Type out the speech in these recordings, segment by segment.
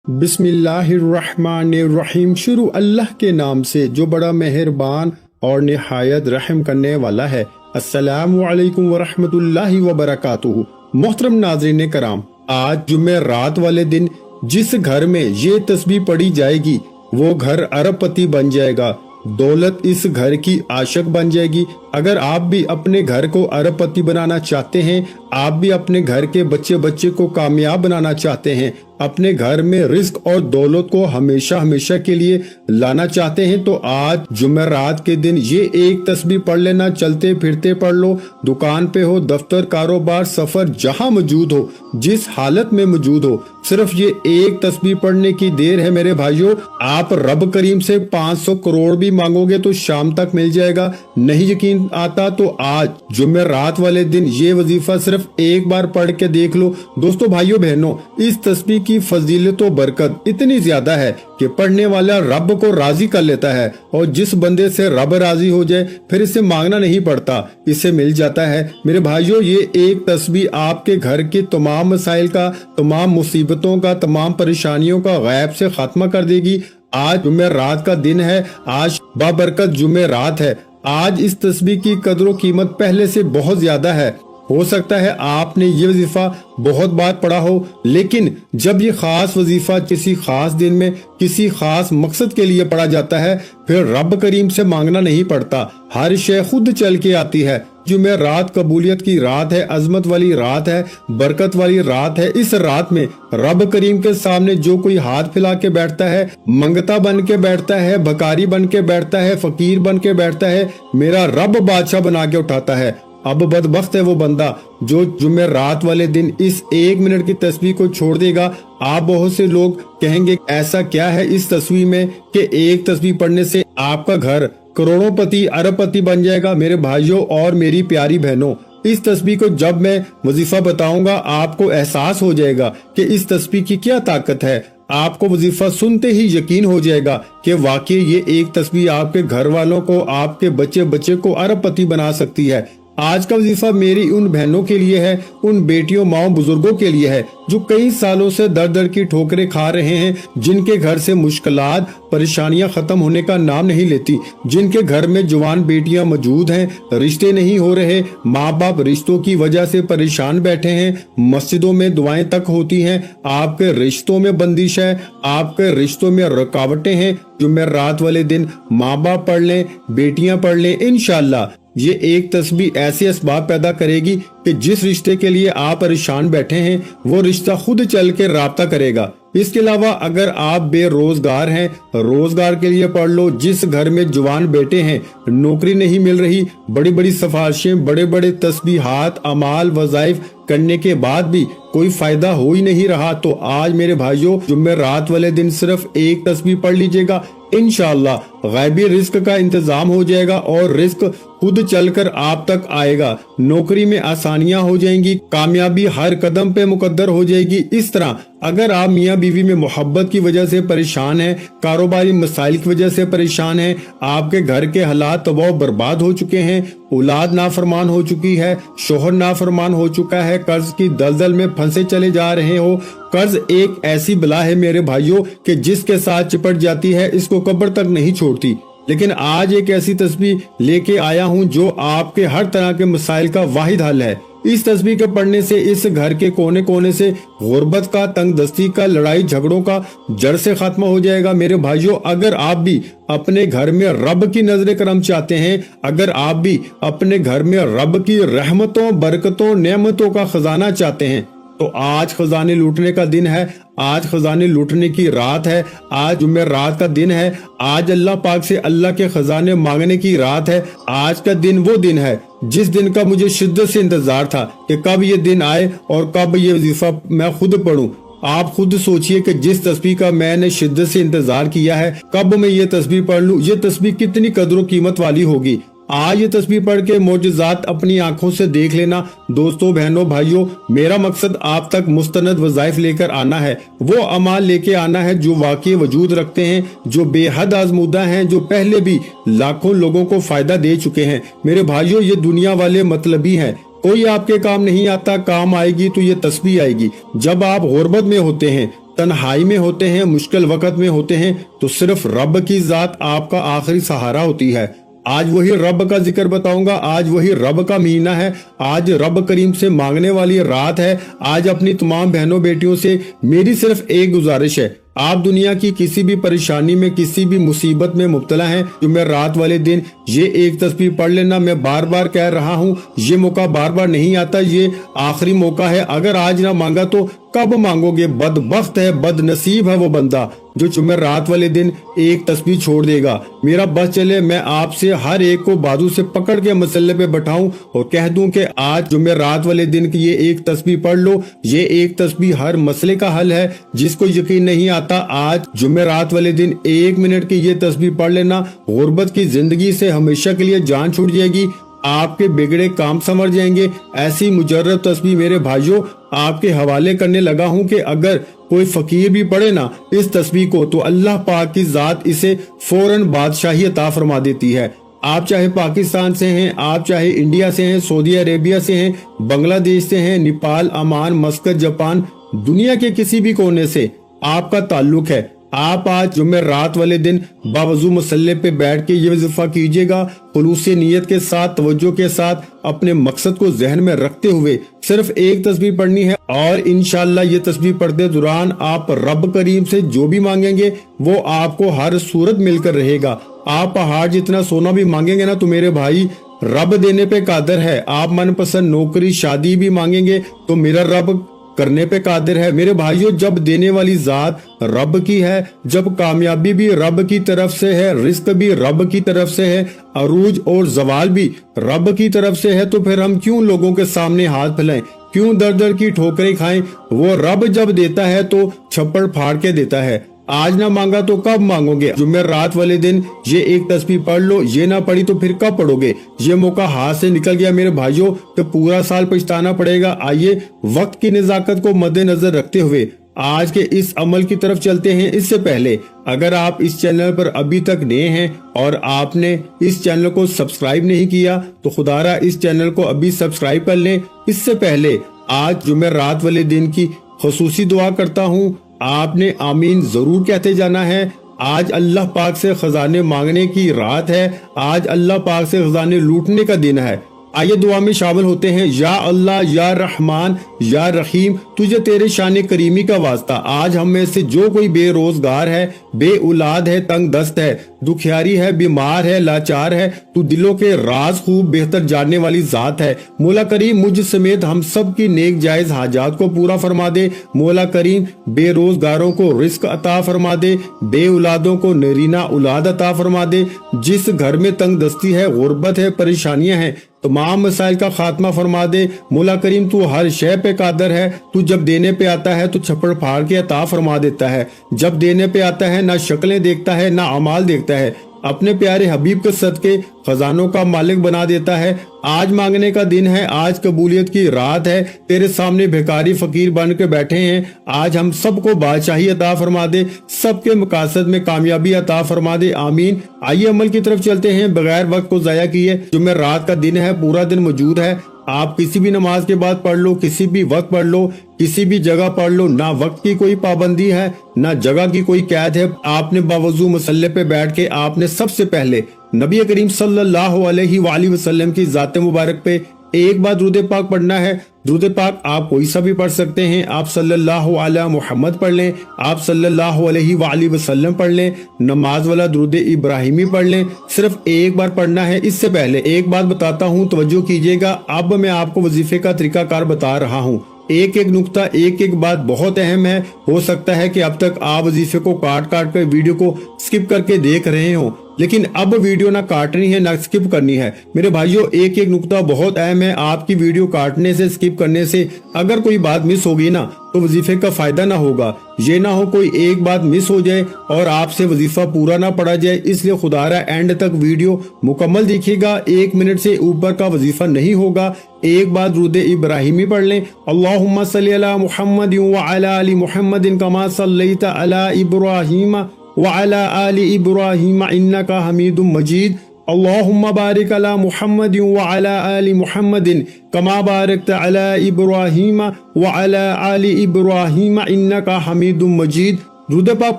बिस्मिल्लाहिर्रहमानिर्रहीम। शुरू अल्लाह के नाम से जो बड़ा मेहरबान और निहायत रहम करने वाला है। अस्सलामु अलैकुम वरहमतुल्लाहि वबरकातुहू। मोहतरम नाज़रीन कराम, आज जुम्मे रात वाले दिन जिस घर में ये तस्बीह पढ़ी जाएगी वो घर अरबपति बन जाएगा। दौलत इस घर की आशिक बन जाएगी। अगर आप भी अपने घर को अरबपति बनाना चाहते हैं, आप भी अपने घर के बच्चे बच्चे को कामयाब बनाना चाहते हैं, अपने घर में रिस्क और दौलत को हमेशा हमेशा के लिए लाना चाहते हैं, तो आज जुमेरात के दिन ये एक तस्बीह पढ़ लेना। चलते फिरते पढ़ लो, दुकान पे हो, दफ्तर, कारोबार, सफर, जहां मौजूद हो, जिस हालत में मौजूद हो, सिर्फ ये एक तस्बीह पढ़ने की देर है मेरे भाइयों। आप रब करीम से 500 करोड़ भी मांगोगे तो शाम तक मिल जाएगा। नहीं यकीन आता तो आज जुमेरात वाले दिन ये वजीफा सिर्फ एक बार पढ़ के देख लो। दोस्तों, भाइयों बहनों, इस तस्बीह की फजीलत और बरकत इतनी ज्यादा है कि पढ़ने वाला रब को राजी कर लेता है, और जिस बंदे से रब राजी हो जाए फिर इसे मांगना नहीं पड़ता, इसे मिल जाता है। मेरे भाइयों, ये एक तस्बीह आपके घर के तमाम मसाइल का, तमाम मुसीबतों का, तमाम परेशानियों का गैब से खात्मा कर देगी। आज जुमेरात का दिन है, आज बाबरकत जुमेरात है। आज इस तस्बीह की कदर व कीमत पहले से बहुत ज्यादा है। हो सकता है आपने ये वजीफा बहुत बार पढ़ा हो, लेकिन जब ये खास वजीफा किसी खास दिन में किसी खास मकसद के लिए पढ़ा जाता है, फिर रब करीम से मांगना नहीं पड़ता, हर शय खुद चल के आती है। जुमेरात कबूलियत की रात है, अजमत वाली रात है, बरकत वाली रात है। इस रात में रब करीम के सामने जो कोई हाथ फैला के बैठता है, मंगता बन के बैठता है, भकारी बन के बैठता है, फकीर बन के बैठता है, मेरा रब बादशाह बना के उठाता है। अब बदबख्त है वो बंदा जो जुमेरात वाले दिन इस 1 मिनट की तस्बीह को छोड़ देगा। आप बहुत से लोग कहेंगे ऐसा क्या है इस तस्बीह में कि एक तस्बीह पढ़ने से आपका घर करोड़ोंपति अरबपति बन जाएगा। मेरे भाइयों और मेरी प्यारी बहनों, इस तस्बीह को जब मैं वजीफा बताऊंगा आपको एहसास हो जाएगा कि इस तस्बीह की क्या ताकत है। आपको वजीफा सुनते ही यकीन हो जाएगा कि वाकई ये एक तस्बीह आपके घर वालों को, आपके बच्चे बच्चे को अरबपति बना सकती है। आज का वजीफा मेरी उन बहनों के लिए है, उन बेटियों, माओ, बुजुर्गों के लिए है जो कई सालों से दर दर की ठोकरें खा रहे हैं, जिनके घर से मुश्किलात, परेशानियां खत्म होने का नाम नहीं लेती, जिनके घर में जवान बेटियां मौजूद हैं, रिश्ते नहीं हो रहे, माँ बाप रिश्तों की वजह से परेशान बैठे हैं, मस्जिदों में दुआएं तक होती हैं, आपके रिश्तों में बंदिश है, आपके रिश्तों में रुकावटें हैं। जुमेरात वाले दिन माँ बाप पढ़ लें, बेटियां पढ़ लें, इंशाअल्लाह ये एक तस्बीह ऐसे असबाब पैदा करेगी कि जिस रिश्ते के लिए आप परेशान बैठे हैं वो रिश्ता खुद चल के राब्ता करेगा। इसके अलावा अगर आप बेरोजगार हैं, रोजगार के लिए पढ़ लो। जिस घर में जवान बेटे हैं, नौकरी नहीं मिल रही, बड़ी बड़ी सिफारिशें, बड़े बड़े तस्बीहात, अमाल, वज़ाइफ करने के बाद भी कोई फायदा हो ही नहीं रहा, तो आज मेरे भाइयों जुमेरात वाले दिन सिर्फ एक तस्बीह पढ़ लीजिएगा। इंशाअल्लाह गैबी रिस्क का इंतजाम हो जाएगा और रिस्क खुद चलकर आप तक आएगा। नौकरी में आसानियां हो जाएंगी, कामयाबी हर कदम पे मुकद्दर हो जाएगी। इस तरह अगर आप मियाँ बीवी में मोहब्बत की वजह से परेशान हैं, कारोबारी मसाइल की वजह से परेशान हैं, आपके घर के हालात तबाह बर्बाद हो चुके हैं, औलाद नाफरमान हो चुकी है, शोहर नाफरमान हो चुका है, कर्ज की दलदल में फंसे चले जा रहे हो। कर्ज एक ऐसी बला है मेरे भाइयों कि जिसके साथ चिपट जाती है इसको कब्र तक नहीं छोड़ती। लेकिन आज एक ऐसी तस्बीह लेके आया हूँ जो आपके हर तरह के मसाइल का वाहिद हल है। इस तस्बीह के पढ़ने से इस घर के कोने कोने से गुर्बत का, तंगदस्ती का, लड़ाई झगड़ों का जड़ से खात्मा हो जाएगा। मेरे भाइयों, अगर आप भी अपने घर में रब की नजर करम चाहते हैं, अगर आप भी अपने घर में रब की रहमतों, बरकतों, नेमतों का खजाना चाहते हैं, तो आज खजाने लूटने का दिन है, आज खजाने लूटने की रात है, आज जुमेरात का दिन है, आज अल्लाह पाक से अल्लाह के खजाने मांगने की रात है। आज का दिन वो दिन है जिस दिन का मुझे शिद्दत से इंतजार था कि कब ये दिन आए और कब ये वजीफा मैं खुद पढ़ूं। आप खुद सोचिए कि जिस तस्बीह का मैंने शिद्दत से इंतजार किया है, कब मैं ये तस्बीह पढ़ लूं, ये तस्बीह कितनी कदर व कीमत वाली होगी। आज ये तस्बीह पढ़ के मोजज़ात अपनी आंखों से देख लेना। दोस्तों, बहनों, भाइयों, मेरा मकसद आप तक मुस्तनद वज़ाइफ लेकर आना है, वो अमाल लेके आना है जो वाकई वजूद रखते हैं, जो बेहद आजमूदा हैं, जो पहले भी लाखों लोगों को फायदा दे चुके हैं। मेरे भाइयों, ये दुनिया वाले मतलबी हैं, कोई आपके काम नहीं आता, काम आएगी तो ये तस्बीह आएगी। जब आप गुर्बत में होते हैं, तन्हाई में होते हैं, मुश्किल वक्त में होते हैं, तो सिर्फ रब की जात आपका आखिरी सहारा होती है। आज वही रब का जिक्र बताऊंगा, आज वही रब का महीना है, आज रब करीम से मांगने वाली रात है। आज अपनी तमाम बहनों बेटियों से मेरी सिर्फ एक गुजारिश है, आप दुनिया की किसी भी परेशानी में, किसी भी मुसीबत में मुब्तला हैं, जुम्मे रात वाले दिन ये एक तस्बीह पढ़ लेना। मैं बार बार कह रहा हूँ, ये मौका बार बार नहीं आता, ये आखिरी मौका है। अगर आज ना मांगा तो कब मांगोगे? बदबख्त है, बदनसीब है वो बंदा जो जुम्मे रात वाले दिन एक तस्बीह छोड़ देगा। मेरा बस चले मैं आपसे हर एक को बाजू से पकड़ के मसल्ले पे बैठाऊं और कह दूं कि आज जुम्मे रात वाले दिन की ये एक तस्बीह पढ़ लो। ये एक तस्बीह हर मसले का हल है। जिसको यकीन नहीं आता, आज जुम्मे रात वाले दिन 1 मिनट की ये तस्बीह पढ़ लेना, गुर्बत की जिंदगी से हमेशा के लिए जान छूट जाएगी, आपके बिगड़े काम संवर जाएंगे। ऐसी मुजर्रब तस्बीह मेरे भाइयों आपके हवाले करने लगा हूं कि अगर कोई फकीर भी पढ़े ना इस तस्बीह को, तो अल्लाह पाक की जात इसे फौरन बादशाही अता फरमा देती है। आप चाहे पाकिस्तान से हैं, आप चाहे इंडिया से हैं, सऊदी अरेबिया से हैं, बांग्लादेश से हैं, नेपाल, ओमान, मस्कत, जापान, दुनिया के किसी भी कोने से आपका ताल्लुक है, आप आज जुम्मे रात वाले दिन बावजू मसल्ले पे बैठ के ये वजीफा कीजिएगा, खुलूस नीयत के साथ, तवज्जो के साथ, अपने मकसद को जहन में रखते हुए सिर्फ एक तस्बीह पढ़नी है। और इंशाअल्लाह ये तस्बीह पढ़ते दौरान आप रब करीम से जो भी मांगेंगे वो आपको हर सूरत मिलकर रहेगा। आप पहाड़ जितना सोना भी मांगेंगे ना, तो मेरे भाई रब देने पे कादर है। आप मनपसंद नौकरी, शादी भी मांगेंगे तो मेरा रब करने पे कादिर है। मेरे भाइयों, जब देने वाली जात रब की है, जब कामयाबी भी रब की तरफ से है, रिस्क भी रब की तरफ से है, अरूज और जवाल भी रब की तरफ से है, तो फिर हम क्यों लोगों के सामने हाथ फैलाएं, क्यों दर दर की ठोकरें खाएं? वो रब जब देता है तो छप्पड़ फाड़ के देता है। आज ना मांगा तो कब मांगोगे? जुम्मे रात वाले दिन ये एक तस्बीह पढ़ लो, ये ना पढ़ी तो फिर कब पढ़ोगे? ये मौका हाथ से निकल गया मेरे भाइयों, तो पूरा साल पछताना पड़ेगा। आइए वक्त की नजाकत को मद्देनजर रखते हुए आज के इस अमल की तरफ चलते हैं। इससे पहले अगर आप इस चैनल पर अभी तक नए हैं और आपने इस चैनल को सब्सक्राइब नहीं किया, तो खुदारा इस चैनल को अभी सब्सक्राइब कर लें। इससे पहले आज जुम्मे रात वाले दिन की खुसूसी दुआ करता हूँ, आपने आमीन जरूर कहते जाना है। आज अल्लाह पाक से खजाने मांगने की रात है, आज अल्लाह पाक से खजाने लूटने का दिन है। आइए दुआ में शामिल होते हैं। या अल्लाह, या रहमान, या रहीम, तुझे तेरे शान करीमी का वास्ता, आज हम में से जो कोई बेरोजगार है, बे औलाद है, तंग दस्त है, दुखियारी है, बीमार है, लाचार है, तू दिलों के राज खूब बेहतर जानने वाली जात है। मौला करीम मुझ समेत हम सब की नेक जायज हाजात को पूरा फरमा दे। मौला करीम बेरोजगारों को रिस्क अता फरमा दे, बे औलादों को नरीना औलाद अता फरमा दे। जिस घर में तंग दस्ती है, गुर्बत है, परेशानियां हैं, तमाम मसाइल का खात्मा फरमा दे। मौला करीम तू हर शय पे कादर है। तू जब देने पे आता है तो छप्पड़ फाड़ के अता फरमा देता है। जब देने पे आता है ना शक्लें देखता है ना अमाल देखता है, अपने प्यारे हबीब के सदके खजानों का मालिक बना देता है। आज मांगने का दिन है, आज कबूलियत की रात है। तेरे सामने भिखारी फकीर बन के बैठे हैं। आज हम सबको बादशाही अता फरमा दे, सबके मकासद में कामयाबी अता फरमा दे, आमीन। आइए अमल की तरफ चलते हैं बगैर वक्त को जाया किए। जुम्मे रात का दिन है, पूरा दिन मौजूद है। आप किसी भी नमाज के बाद पढ़ लो, किसी भी वक्त पढ़ लो, किसी भी जगह पढ़ लो। ना वक्त की कोई पाबंदी है, ना जगह की कोई कैद है। आपने बावजू मसल्ले पे बैठ के आपने सबसे पहले नबी करीम सल्लल्लाहु अलैहि वसल्लम की जाते मुबारक पे एक बार दुरूद पाक पढ़ना है। दुरूद पाक आप कोई सा भी पढ़ सकते हैं। आप सल्लल्लाहु अलैहि मुहम्मद पढ़ लें, आप सल्लल्लाहु अलैहि वसल्लम पढ़ लें, नमाज वाला दुरूद इब्राहिमी पढ़ लें। सिर्फ एक बार पढ़ना है। इससे पहले एक बात बताता हूँ, तवज्जो कीजिएगा। अब मैं आपको वजीफे का तरीकाकार बता रहा हूँ। एक एक नुक्ता, एक एक बात बहुत अहम है। हो सकता है कि अब तक आप वजीफे को काट काट कर वीडियो को स्किप करके देख रहे हो, लेकिन अब वीडियो ना काटनी है ना स्किप करनी है। मेरे भाइयों, एक एक नुक्ता बहुत अहम है। आपकी वीडियो काटने से, स्किप करने से अगर कोई बात मिस होगी ना, तो वजीफे का फायदा ना होगा। ये ना हो कोई एक बात मिस हो जाए और आपसे वजीफा पूरा ना पढ़ा जाए। इसलिए खुदारा एंड तक वीडियो मुकम्मल देखिएगा। 1 मिनट से ऊपर का वजीफा नहीं होगा। एक बार दुरूद इब्राहिमी पढ़ लें। अल्लाहुम्मा सल्ली अला मुहम्मद व अला आलि मुहम्मद कमा सल्लैता अला इब्राहीम व अला आलि इब्राहीम इन्नका हमीदुम मजीद। अल्लाहुम्मा बारिक अला मुहम्मद व अला आलि मुहम्मदिन कमा बारकत अला इब्राहीम व अला आलि इब्राहीम इन्नका हमीदुम मजीद। दुरूद पाक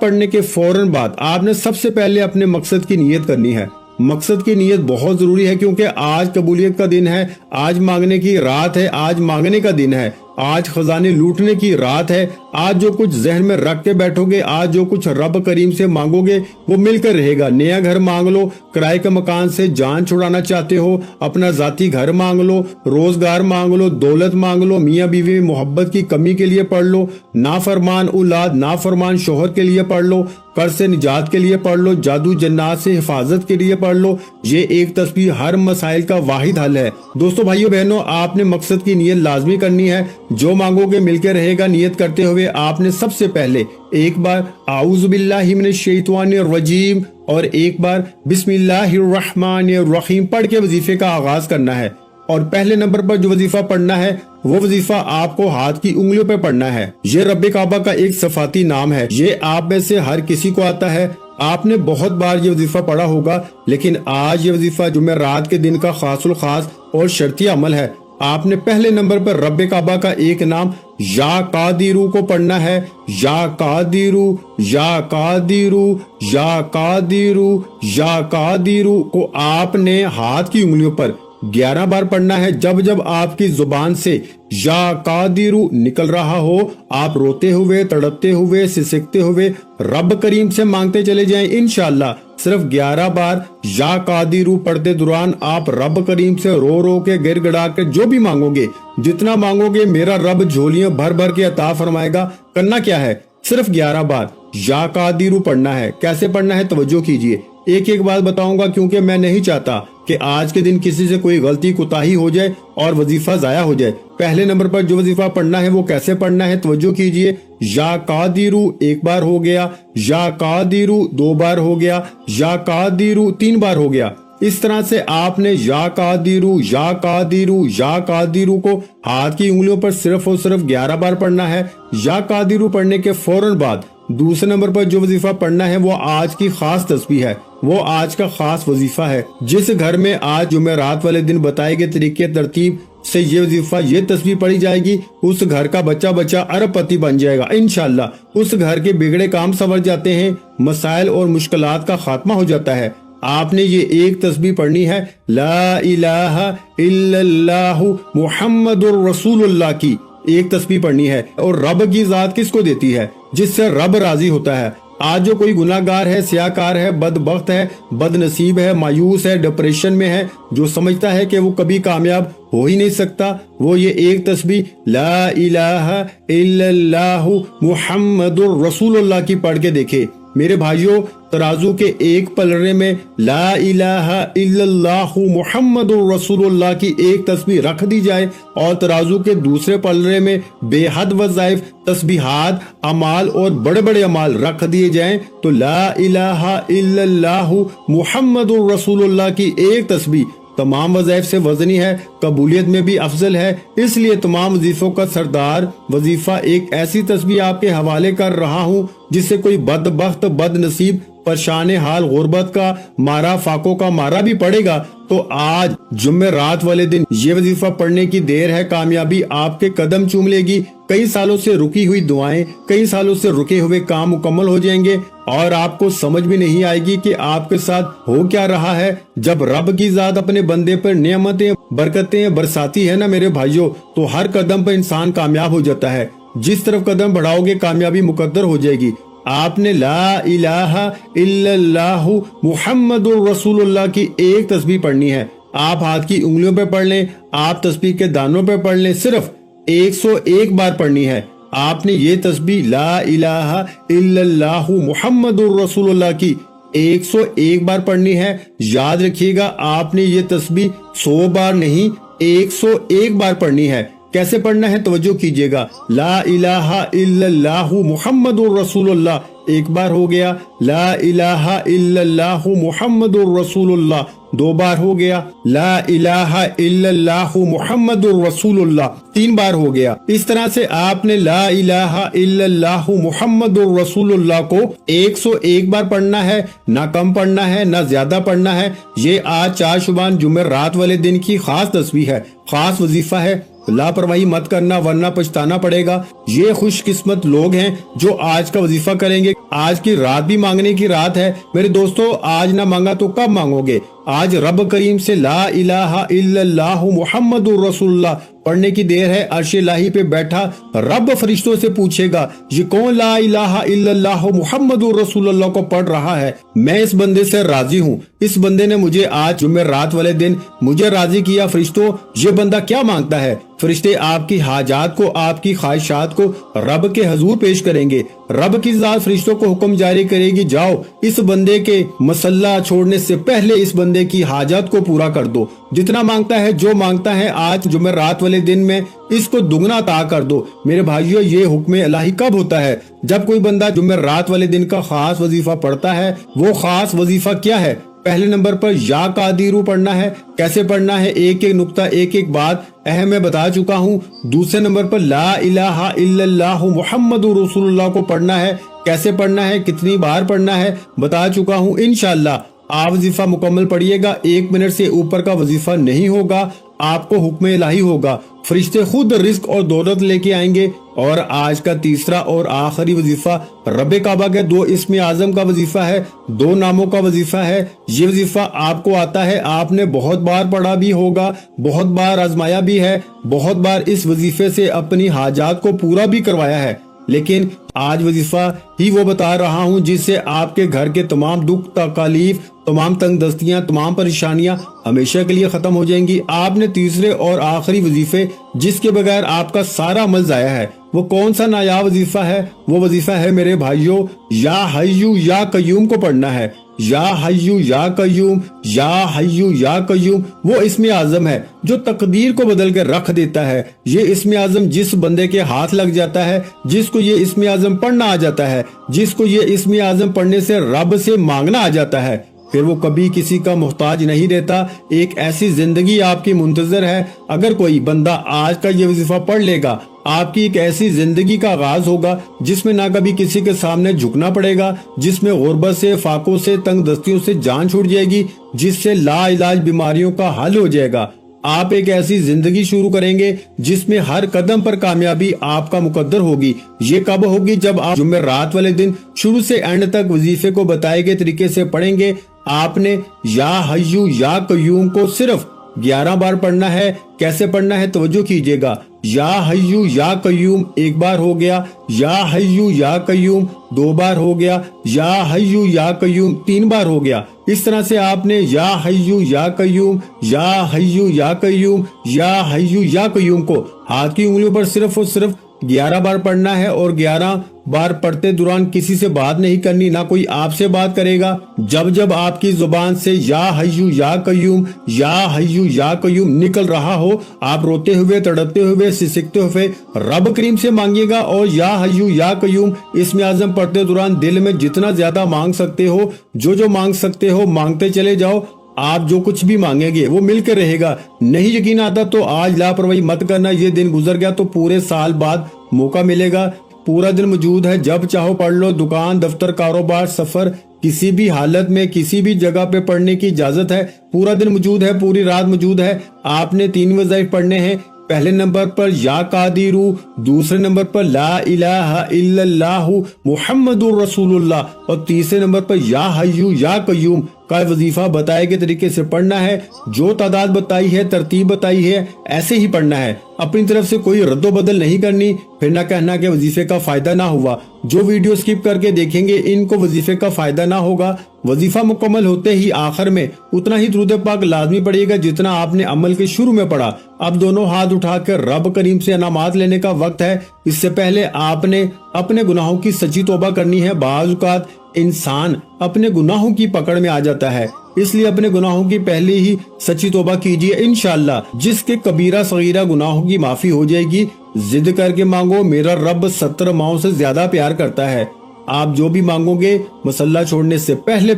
पढ़ने के फौरन बाद आपने सबसे पहले अपने मकसद की नियत करनी है। मकसद की नियत बहुत जरूरी है, क्योंकि आज कबूलियत का दिन है, आज मांगने की रात है, आज मांगने का दिन है, आज खजाने लूटने की रात है। आज जो कुछ जहन में रख के बैठोगे, आज जो कुछ रब करीम से मांगोगे वो मिलकर रहेगा। नया घर मांग लो, किराए के मकान से जान छुड़ाना चाहते हो, अपना जाती घर मांग लो, रोजगार मांग लो, दौलत मांग लो, मियाँ बीवी में मोहब्बत की कमी के लिए पढ़ लो, नाफरमान औलाद नाफरमान शोहर के लिए पढ़ लो, कर्ज से निजात के लिए पढ़ लो, जादू जन्नात से हिफाजत के लिए पढ़ लो। ये एक तस्बीह हर मसाइल का वाहिद हल है। दोस्तों भाइयों बहनों, आपने मकसद की नियत लाजमी करनी है। जो मांगोगे मिलकर रहेगा। नियत करते हुए आपने सबसे पहले एक बार आऊज़ु बिल्लाहि मिनश शैतानिर रजीम और एक बार बिस्मिल्लाहिर रहमानिर रहीम पढ़ के वजीफे का आगाज करना है। और पहले नंबर पर जो वजीफा पढ़ना है वो वजीफा आपको हाथ की उंगलियों पे पढ़ना है। ये रब्बे काबा का एक सफाती नाम है। ये आप में से हर किसी को आता है। आपने बहुत बार ये वजीफा पढ़ा होगा, लेकिन आज ये वजीफा जुमेरात के दिन का खासुल खास और शर्ती अमल है। आपने पहले नंबर पर रब्बे काबा का एक नाम या कादिरू को पढ़ना है। या कादिरू, या कादिरू, या कादिरू, या कादिरू को आपने हाथ की उंगलियों पर 11 बार पढ़ना है। जब जब आपकी जुबान से या कादिरू निकल रहा हो, आप रोते हुए, तड़पते हुए, सिसकते हुए रब करीम से मांगते चले जाएं। इंशाअल्लाह सिर्फ 11 बार या कादिरू पढ़ते दौरान आप रब करीम से रो रो के गिड़गिड़ा के जो भी मांगोगे, जितना मांगोगे मेरा रब झोलियां भर भर के अता फरमाएगा। करना क्या है, सिर्फ 11 बार या कादिरू पढ़ना है। कैसे पढ़ना है तवज्जो कीजिए। एक एक बात बताऊंगा, क्योंकि मैं नहीं चाहता कि आज के दिन किसी से कोई गलती कोताही हो जाए और वजीफा जाया हो जाए। पहले नंबर पर जो वजीफा पढ़ना है वो कैसे पढ़ना है तवज्जो कीजिए। या कादिरू एक बार हो गया, या कादिरू 2 बार हो गया, या कादिरू 3 बार हो गया। इस तरह से आपने या कादिरू, या कादिरू, या कादिरू को हाथ की उंगलियों पर सिर्फ और सिर्फ 11 बार पढ़ना है। या कादिरू पढ़ने के फौरन बाद दूसरे नंबर पर जो वजीफा पढ़ना है वो आज की खास तस्बीह है, वो आज का खास वजीफा है। जिस घर में आज जुमेरात वाले दिन बताए गए तरीके तरतीब से ये वजीफा, ये तस्बीह पढ़ी जाएगी, उस घर का बच्चा बच्चा अरबपति बन जाएगा इंशाअल्लाह। उस घर के बिगड़े काम संवर जाते हैं, मसाइल और मुश्किलात का खात्मा हो जाता है। आपने ये एक तस्बीह पढ़नी है, ला इलाहा इल्लल्लाहु मुहम्मदुर रसूलुल्लाह की एक तस्बीह पढ़नी है। और रब की जात किसको देती है, जिससे रब राजी होता है। आज जो कोई गुनाहगार है, सियाकार है, बदबख्त है, बदनसीब है, मायूस है, डिप्रेशन में है, जो समझता है कि वो कभी कामयाब हो ही नहीं सकता, वो ये एक तस्बीह ला इलाहा इल्लल्लाहु मुहम्मदुर रसूलुल्लाह की पढ़ के देखे। मेरे भाइयों, तराजू के एक पलड़े में ला इलाहा इल्लल्लाहु मुहम्मदुर रसूलुल्लाह की एक तस्बीह रख दी जाए और तराजू के दूसरे पलड़े में बेहद वज़ाइफ, तस्बीहात, अमाल और बड़े बड़े अमाल रख दिए जाएं, तो ला इलाहा इल्लल्लाहु मुहम्मदुर रसूलुल्लाह की एक तस्बीह तमाम वज़ाइफ से वजनी है, कबूलियत में भी अफजल है। इसलिए तमाम वजीफों का सरदार वजीफा एक ऐसी तस्बीह आपके हवाले कर रहा हूँ जिससे कोई बदबख्त, बदनसीब, परेशान हाल, गुर्बत का मारा, फाकों का मारा भी पड़ेगा तो आज जुमेरात वाले दिन ये वजीफा पढ़ने की देर है। कामयाबी आपके कदम चूम लेगी। कई सालों से रुकी हुई दुआएं, कई सालों से रुके हुए काम मुकम्मल हो जाएंगे और आपको समझ भी नहीं आएगी कि आपके साथ हो क्या रहा है। जब रब की जात अपने बंदे पर नेमतें, बरकतें बरसाती है ना मेरे भाइयों, तो हर कदम पर इंसान कामयाब हो जाता है। जिस तरफ कदम बढ़ाओगे कामयाबी मुकद्दर हो जाएगी। आपने ला इलाहा इल्लल्लाहु मुहम्मदुर रसूलुल्लाह की एक तस्बीह पढ़नी है। आप हाथ की उंगलियों पे पढ़ लें, आप तस्बीह के दानों पे पढ़ लें, सिर्फ 101 बार पढ़नी है। आपने ये तस्बीह ला इलाहा इल्लल्लाहु मुहम्मदुर रसूलुल्लाह की 101 बार पढ़नी है। याद रखिएगा, आपने ये तस्बीह 100 बार नहीं 101 बार पढ़नी है। कैसे पढ़ना है तवज्जो कीजिएगा। ला इलाहा इल्लल्लाहु मुहम्मदुर रसूलुल्लाह, एक बार हो गया। ला इलाहा इल्लल्लाहु मुहम्मदुर रसूलुल्लाह, दो बार हो गया। ला इलाहा इल्लल्लाहु मुहम्मदुर रसूलुल्लाह, तीन बार हो गया। इस तरह से आपने ला इलाहा इल्लल्लाहु मुहम्मदुर रसूलुल्लाह को 101 बार पढ़ना है, ना कम पढ़ना है ना ज्यादा पढ़ना है। ये आज 4 शुबान जुमेरात वाले दिन की खास तस्बीह है, खास वजीफा है। लापरवाही मत करना वरना पछताना पड़ेगा। ये खुशकिस्मत लोग हैं जो आज का वजीफा करेंगे। आज की रात भी मांगने की रात है मेरे दोस्तों, आज ना मांगा तो कब मांगोगे। आज रब करीम से ला इलाहा इल्लल्लाहु मुहम्मदुर रसूलुल्लाह पढ़ने की देर है। अर्श इलाही पे बैठा रब फरिश्तों से पूछेगा, ये कौन ला इलाहा इल्लल्लाहु मुहम्मदुर रसूलुल्लाह को पढ़ रहा है। मैं इस बंदे से राजी हूँ, इस बंदे ने मुझे आज जुमेरात वाले दिन मुझे राजी किया। फरिश्तों, ये बंदा क्या मांगता है। फरिश्ते आपकी हाजात को, आपकी ख्वाहिशात को रब के हजूर पेश करेंगे। रब की जात फरिश्तों को हुक्म जारी करेगी, जाओ इस बंदे के मसल्ला छोड़ने से पहले इस बंदे की हाजात को पूरा कर दो। जितना मांगता है, जो मांगता है आज जुमेरात वाले दिन में इसको दुगना अता कर दो। मेरे भाइयों, ये हुक्म इलाही कब होता है? जब कोई बंदा जुमेरात वाले दिन का खास वजीफा पढ़ता है। वो खास वजीफा क्या है? पहले नंबर पर या कादिरू पढ़ना है। कैसे पढ़ना है, एक एक नुक्ता, एक एक बात अहम मैं बता चुका हूँ। दूसरे नंबर पर ला इलाहा इल्लल्लाहु मुहम्मदुर रसूलुल्लाह को पढ़ना है। कैसे पढ़ना है, कितनी बार पढ़ना है, बता चुका हूँ। इंशाअल्लाह आप वजीफा मुकम्मल पढ़िएगा। 1 मिनट से ऊपर का वजीफा नहीं होगा, आपको हुक्म इलाही होगा। फरिश्ते खुद रिस्क और दौलत लेके आएंगे। और आज का तीसरा और आखिरी वजीफा रब्बे काबा के 2 इस्म आजम का वजीफा है, 2 नामों का वजीफा है। ये वजीफा आपको आता है, आपने बहुत बार पढ़ा भी होगा, बहुत बार आजमाया भी है, बहुत बार इस वजीफे से अपनी हाजात को पूरा भी करवाया है। लेकिन आज वजीफा ही वो बता रहा हूँ जिससे आपके घर के तमाम दुख तकलीफ, तमाम तंगदस्तियां, तमाम परेशानियां हमेशा के लिए खत्म हो जाएंगी। आपने तीसरे और आखिरी वजीफे जिसके बगैर आपका सारा अमल जाया है, वो कौन सा नायाब वजीफा है? वो वजीफा है मेरे भाइयों, या हय्यू या कय्यूम को पढ़ना है। या हय्यू या कय्यूम, या हय्यू या कय्यूम वो इस्म आजम है जो तकदीर को बदल के रख देता है। ये इस्म आजम जिस बंदे के हाथ लग जाता है, जिसको ये इस्म आजम पढ़ना आ जाता है, जिसको ये इस्म आजम पढ़ने से रब से मांगना आ जाता है, फिर वो कभी किसी का मोहताज नहीं रहता। एक ऐसी जिंदगी आपकी मुंतजर है। अगर कोई बंदा आज का ये वजीफा पढ़ लेगा, आपकी एक ऐसी जिंदगी का आगाज होगा जिसमें ना कभी किसी के सामने झुकना पड़ेगा, जिसमें गुर्बत से, फाकों से, तंगदस्तियों से जान छूट जाएगी, जिससे ला इलाज बीमारियों का हल हो जाएगा। आप एक ऐसी जिंदगी शुरू करेंगे जिसमें हर कदम पर कामयाबी आपका मुकद्दर होगी। ये कब होगी? जब आप जुमेरात वाले दिन शुरू से एंड तक वजीफे को बताए गए तरीके से पढ़ेंगे। आपने या हय्यू या कय्यूम को सिर्फ 11 बार पढ़ना है। कैसे पढ़ना है तवज्जो कीजिएगा। या हय्यू या कय्यूम एक बार हो गया, या हय्यू या कय्यूम 2 बार हो गया, या हय्यू या कय्यूम 3 बार हो गया। इस तरह से आपने या हय्यू या कय्यूम, या हय्यू या कय्यूम, या हय्यू या कय्यूम को हाथ की उंगलियों पर सिर्फ और सिर्फ 11 बार पढ़ना है। और 11 बार पढ़ते दौरान किसी से बात नहीं करनी, ना कोई आपसे बात करेगा। जब जब आपकी जुबान से या हय्यू या कय्यूम, या हय्यू या कय्यूम निकल रहा हो, आप रोते हुए, तड़पते हुए, सिसकते हुए रब करीम से मांगिएगा। और या हय्यू या कय्यूम इस्म आजम पढ़ते दौरान दिल में जितना ज्यादा मांग सकते हो, जो मांग सकते हो मांगते चले जाओ। आप जो कुछ भी मांगेंगे वो मिलकर रहेगा। नहीं यकीन आता तो आज लापरवाही मत करना। ये दिन गुजर गया तो पूरे साल बाद मौका मिलेगा। पूरा दिन मौजूद है, जब चाहो पढ़ लो। दुकान, दफ्तर, कारोबार, सफर, किसी भी हालत में किसी भी जगह पे पढ़ने की इजाजत है। पूरा दिन मौजूद है, पूरी रात मौजूद है। आपने 3 वज़ाइफ पढ़ने हैं। पहले नंबर पर या कादिरू, दूसरे नंबर पर ला इलाहा इल्लल्लाहु मुहम्मदुर रसूलुल्लाह और तीसरे नंबर पर या हय्यू या कय्यूम का वजीफा बताए गए तरीके से पढ़ना है। जो तादाद बताई है, तरतीब बताई है, ऐसे ही पढ़ना है। अपनी तरफ से कोई रद्दो बदल नहीं करनी, फिर ना कहना कि वजीफे का फायदा ना हुआ। जो वीडियो स्किप करके देखेंगे इनको वजीफे का फायदा ना होगा। वजीफा मुकम्मल होते ही आखिर में उतना ही दुरूद पाक लाजमी पड़ेगा जितना आपने अमल के शुरू में पढ़ा। अब दोनों हाथ उठाकर रब करीम से अनामात लेने का वक्त है। इससे पहले आपने अपने गुनाहों की सच्ची तौबा करनी है। बाज़ औक़ात इंसान अपने गुनाहों की पकड़ में आ जाता है, اس لیے اپنے گناہوں کی پہلے ہی سچی توبہ کیجیے انشاءاللہ، جس کے کبیرہ صغیرہ گناہوں کی معافی ہو جائے گی۔ ضد کر کے مانگو، میرا رب 70 ماؤں سے زیادہ پیار کرتا ہے۔ آپ جو بھی مانگو گے مسلح چھوڑنے سے پہلے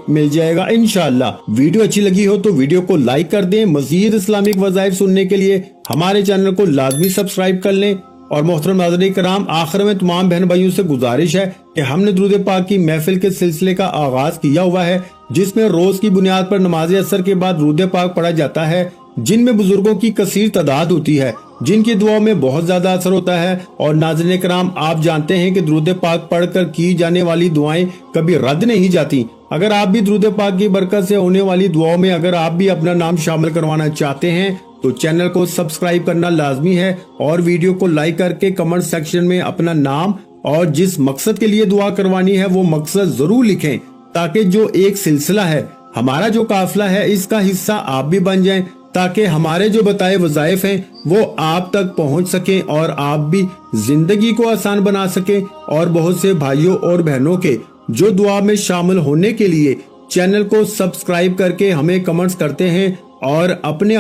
مل جائے گا انشاءاللہ۔ ویڈیو اچھی لگی ہو تو ویڈیو کو لائک کر دیں۔ مزید اسلامک وظائف سننے کے لیے ہمارے چینل کو لازمی سبسکرائب کر لیں۔ اور محترم ناظرین کرام، آخر میں تمام بہن بھائیوں سے گزارش ہے کہ ہم نے درود پاک کی محفل کے سلسلے کا آغاز کیا ہوا ہے، جس میں روز کی بنیاد پر نماز عصر کے بعد درود پاک پڑھا جاتا ہے، جن میں بزرگوں کی کثیر تعداد ہوتی ہے، جن کی دعاؤں میں بہت زیادہ اثر ہوتا ہے۔ اور ناظرین کرام، آپ جانتے ہیں کہ درود پاک پڑھ کر کی جانے والی دعائیں کبھی رد نہیں جاتی۔ اگر آپ بھی درود پاک کی برکت سے ہونے والی دعاؤں میں اگر آپ بھی اپنا نام شامل کروانا چاہتے ہیں تو چینل کو سبسکرائب کرنا لازمی ہے، اور ویڈیو کو لائک کر کے کمنٹ سیکشن میں اپنا نام اور جس مقصد کے لیے دعا کروانی ہے وہ مقصد ضرور لکھیں، تاکہ جو ایک سلسلہ ہے، ہمارا جو قافلہ ہے، اس کا حصہ آپ بھی بن جائیں، تاکہ ہمارے جو بتائے وظائف ہیں وہ آپ تک پہنچ سکیں اور آپ بھی زندگی کو آسان بنا سکیں۔ اور بہت سے بھائیوں اور بہنوں کے جو دعا میں شامل ہونے کے لیے چینل کو سبسکرائب کر کے ہمیں کمنٹس کرتے ہیں اور اپنے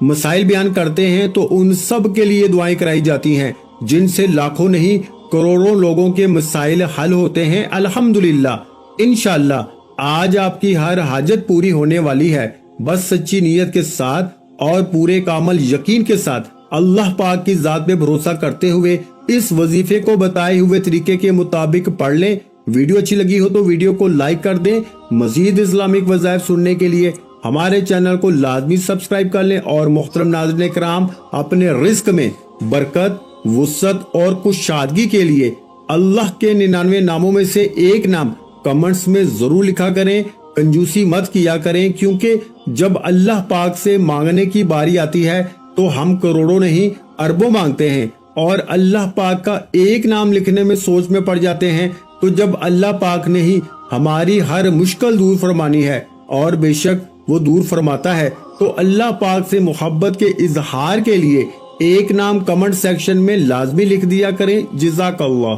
مسائل بیان کرتے ہیں، تو ان سب کے لیے دعائیں کرائی جاتی ہیں، جن سے لاکھوں نہیں کروڑوں لوگوں کے مسائل حل ہوتے ہیں الحمدللہ۔ انشاءاللہ آج آپ کی ہر حاجت پوری ہونے والی ہے، بس سچی نیت کے ساتھ اور پورے کامل یقین کے ساتھ اللہ پاک کی ذات پہ بھروسہ کرتے ہوئے اس وظیفے کو بتائے ہوئے طریقے کے مطابق پڑھ لیں۔ ویڈیو اچھی لگی ہو تو ویڈیو کو لائک کر دیں۔ مزید اسلامک وظائف سننے کے لیے ہمارے چینل کو لازمی سبسکرائب کر لیں، اور محترم ناظرین کرام، اپنے رزق میں برکت، وسعت اور کشادگی کے لیے اللہ کے 99 ناموں میں سے ایک نام کمنٹس میں ضرور لکھا کریں۔ کنجوسی مت کیا کریں، کیونکہ جب اللہ پاک سے مانگنے کی باری آتی ہے تو ہم کروڑوں نہیں اربوں مانگتے ہیں، اور اللہ پاک کا ایک نام لکھنے میں سوچ میں پڑ جاتے ہیں، تو جب اللہ پاک نے ہی ہماری ہر مشکل دور فرمانی ہے، اور بے شک وہ دور فرماتا ہے، تو اللہ پاک سے محبت کے اظہار کے لیے ایک نام کمنٹ سیکشن میں لازمی لکھ دیا کریں۔ جزاک اللہ۔